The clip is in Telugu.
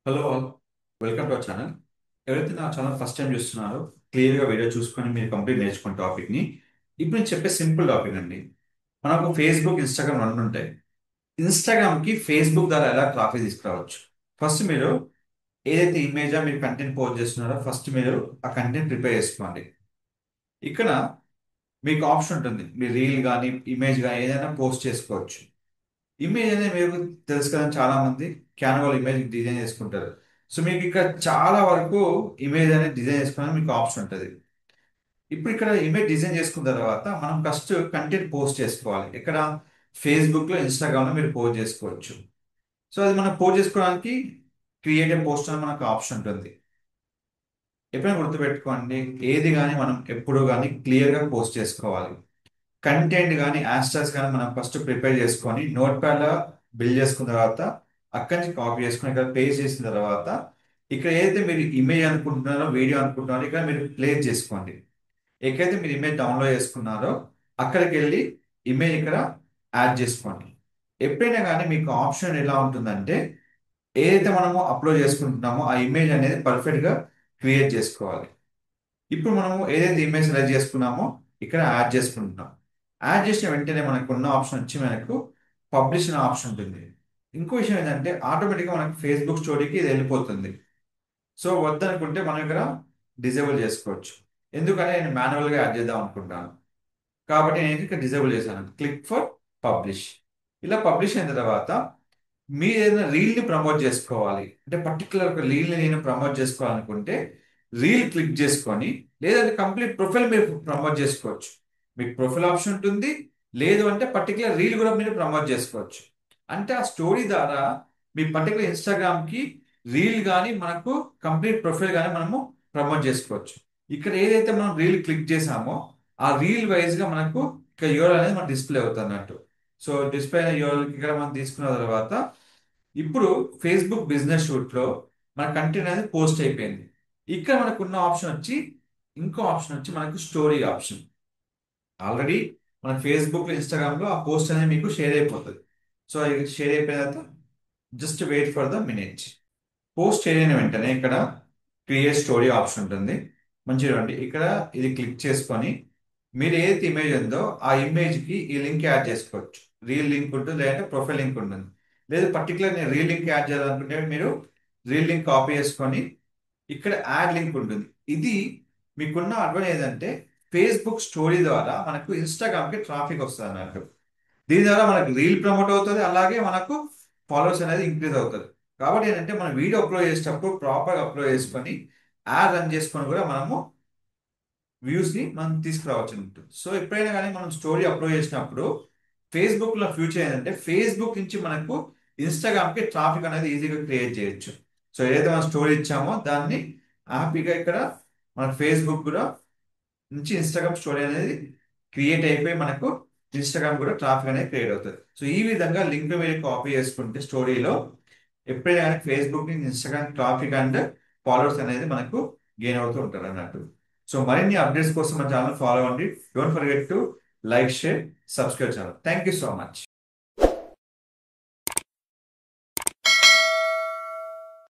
Hello all, welcome to our channel. ఎవరైతే నా ఛానల్ ఫస్ట్ టైం చూస్తున్నారో క్లియర్గా వీడియో చూసుకొని మీరు కంప్లీట్ నేర్చుకున్న టాపిక్ని ఇప్పుడు నేను చెప్పే సింపుల్ టాపిక్ అండి. మనకు ఫేస్బుక్, ఇన్స్టాగ్రామ్ రెండు ఉంటాయి. ఇన్స్టాగ్రామ్కి ఫేస్బుక్ ద్వారా ఎలా ట్రాఫిక్ తీసుకురావచ్చు? ఫస్ట్ మీరు ఏదైతే ఇమేజా మీరు కంటెంట్ పోస్ట్ చేస్తున్నారో ఫస్ట్ మీరు ఆ కంటెంట్ ప్రిపేర్ చేసుకోండి. ఇక్కడ మీకు ఆప్షన్ ఉంటుంది, మీరు రీల్ కానీ ఇమేజ్ కానీ ఏదైనా పోస్ట్ చేసుకోవచ్చు. ఇమేజ్ అనేది మీకు తెలుసు కదా, చాలా మంది క్యాన్వాలో ఇమేజ్ డిజైన్ చేసుకుంటారు. సో మీకు ఇక్కడ చాలా వరకు ఇమేజ్ అనేది డిజైన్ చేసుకోవడానికి మీకు ఆప్షన్ ఉంటుంది. ఇప్పుడు ఇక్కడ ఇమేజ్ డిజైన్ చేసుకున్న తర్వాత మనం ఫస్ట్ కంటెంట్ పోస్ట్ చేసుకోవాలి. ఇక్కడ ఫేస్బుక్లో, ఇన్స్టాగ్రామ్లో మీరు పోస్ట్ చేసుకోవచ్చు. సో అది మనం పోస్ట్ చేసుకోవడానికి క్రియేట్ ఏ పోస్ట్ అని మనకు ఆప్షన్ ఉంటుంది. ఎప్పుడైనా గుర్తుపెట్టుకోండి, ఏది కానీ మనం ఎప్పుడు కానీ క్లియర్గా పోస్ట్ చేసుకోవాలి. కంటెంట్ కానీ యాస్టర్స్ కానీ మనం ఫస్ట్ ప్రిపేర్ చేసుకొని నోట్ ప్యాడ్లో బిల్డ్ చేసుకున్న తర్వాత అక్కడి నుంచి కాపీ చేసుకొని ఇక్కడ పేస్ట్ చేసిన తర్వాత ఇక్కడ ఏదైతే మీరు ఇమేజ్ అనుకుంటున్నారో, వీడియో అనుకుంటున్నారో ఇక్కడ మీరు ప్లేస్ చేసుకోండి. ఎక్కడైతే మీరు ఇమేజ్ డౌన్లోడ్ చేసుకున్నారో అక్కడికి వెళ్ళి ఇమేజ్ ఇక్కడ యాడ్ చేసుకోండి. ఎప్పుడైనా కానీ మీకు ఆప్షన్ ఎలా ఉంటుందంటే, ఏదైతే మనము అప్లోడ్ చేసుకుంటున్నామో ఆ ఇమేజ్ అనేది పర్ఫెక్ట్గా క్రియేట్ చేసుకోవాలి. ఇప్పుడు మనము ఏదైతే ఇమేజ్ సెలెక్ట్ చేసుకున్నామో ఇక్కడ యాడ్ చేసుకుంటున్నాం. యాడ్ చేసిన వెంటనే మనకు ఉన్న ఆప్షన్ వచ్చి మనకు పబ్లిష్ అనే ఆప్షన్ ఉంటుంది. ఇంకో విషయం ఏంటంటే ఆటోమేటిక్గా మనకు ఫేస్బుక్ స్టోరీకి ఇది వెళ్ళిపోతుంది. సో వద్దనుకుంటే మనం ఇక్కడ డిజేబుల్ చేసుకోవచ్చు. ఎందుకంటే నేను మాన్యువల్గా యాడ్ చేద్దాం అనుకుంటాను. కాబట్టి నేను ఇక్కడ డిజేబుల్ చేశాను, క్లిక్ ఫర్ పబ్లిష్. ఇలా పబ్లిష్ అయిన తర్వాత మీరు ఏదైనా రీల్ని ప్రమోట్ చేసుకోవాలి అంటే, పర్టికులర్ ఒక రీల్ని నేను ప్రమోట్ చేసుకోవాలనుకుంటే రీల్ క్లిక్ చేసుకొని, లేదంటే కంప్లీట్ ప్రొఫైల్ మీరు ప్రమోట్ చేసుకోవచ్చు. మీకు ప్రొఫైల్ ఆప్షన్ ఉంటుంది. లేదు అంటే పర్టికులర్ రీల్ కూడా మీరు ప్రమోట్ చేసుకోవచ్చు. అంటే ఆ స్టోరీ ద్వారా మీ పర్టికులర్ ఇన్స్టాగ్రామ్కి రీల్ కానీ మనకు కంప్లీట్ ప్రొఫైల్ కానీ మనము ప్రమోట్ చేసుకోవచ్చు. ఇక్కడ ఏదైతే మనం రీల్ క్లిక్ చేసామో ఆ రీల్ వైజ్గా మనకు ఇక్కడ యూఆర్ఎల్ అనేది మనకు డిస్ప్లే అవుతుంది అన్నట్టు. సో డిస్ప్లే అయిన యూఆర్ఎల్ ఇక్కడ మనం తీసుకున్న తర్వాత ఇప్పుడు ఫేస్బుక్ బిజినెస్ షూట్ లో మన కంటెంట్ అనేది పోస్ట్ అయిపోయింది. ఇక్కడ మనకు ఉన్న ఆప్షన్ వచ్చి, ఇంకో ఆప్షన్ వచ్చి మనకు స్టోరీ ఆప్షన్. ఆల్రెడీ మన ఫేస్బుక్, ఇన్స్టాగ్రామ్ లో ఆ పోస్ట్ అనేది మీకు షేర్ అయిపోతుంది. సో ఇది షేర్ అయిపోయిన తర్వాత just wait for the minute. Post చేయని వెంటనే ఇక్కడ క్రియేట్ స్టోరీ ఆప్షన్ ఉంటుంది. మంచిగా చూడండి, ఇక్కడ ఇది క్లిక్ చేసుకొని మీరు ఏదైతే ఇమేజ్ ఉందో ఆ ఇమేజ్ కి ఈ లింక్ యాడ్ చేసుకోవచ్చు. రీల్ లింక్ ఉంటుంది, లేదంటే ప్రొఫైల్ లింక్ ఉంటుంది. లేదు పర్టికులర్ నేను రీల్ లింక్ యాడ్ చేయాలనుకుంటే మీరు రీల్ లింక్ కాపీ చేసుకొని ఇక్కడ యాడ్ లింక్ ఉంటుంది. ఇది మీకున్న అడ్వాంటేజ్ ఏంటంటే ఫేస్బుక్ స్టోరీ ద్వారా మనకు ఇన్స్టాగ్రామ్ కి ట్రాఫిక్ వస్తుంది అన్నట్టు. దీని ద్వారా మనకు రీల్ ప్రమోట్ అవుతుంది, అలాగే మనకు ఫాలోవర్స్ అనేది ఇంక్రీజ్ అవుతుంది. కాబట్టి ఏంటంటే మనం వీడియో అప్లోడ్ చేసేటప్పుడు ప్రాపర్గా అప్లోడ్ చేసుకొని యాడ్ రన్ చేసుకొని కూడా మనము వ్యూస్ ని మనం తీసుకురావచ్చు అన్నట్టు. సో ఎప్పుడైనా కానీ మనం స్టోరీ అప్లోడ్ చేసినప్పుడు ఫేస్బుక్ లో ఫ్యూచర్ ఏంటంటే ఫేస్బుక్ నుంచి మనకు ఇన్స్టాగ్రామ్ కి ట్రాఫిక్ అనేది ఈజీగా క్రియేట్ చేయొచ్చు. సో ఏదైతే మనం స్టోరీ ఇచ్చామో దాన్ని హ్యాపీగా ఇక్కడ మన ఫేస్బుక్ కూడా నుంచి ఇన్స్టాగ్రామ్ స్టోరీ అనేది క్రియేట్ అయిపోయి మనకు ఇన్స్టాగ్రామ్ కూడా ట్రాఫిక్ అనేది క్రియేట్ అవుతుంది. సో ఈ విధంగా లింక్ మీరు కాపీ చేసుకుంటే స్టోరీలో ఎప్పుడైనా కానీ ఫేస్బుక్ నుంచి ఇన్స్టాగ్రామ్ ట్రాఫిక్ అండ్ ఫాలోవర్స్ అనేది మనకు గెయిన్ అవుతూ ఉంటారు అన్నట్టు. సో మరిన్ని అప్డేట్స్ కోసం మన ఛానల్ ఫాలో అవ్వండి. Don't forget to like, share, subscribe channel. Thank you so much.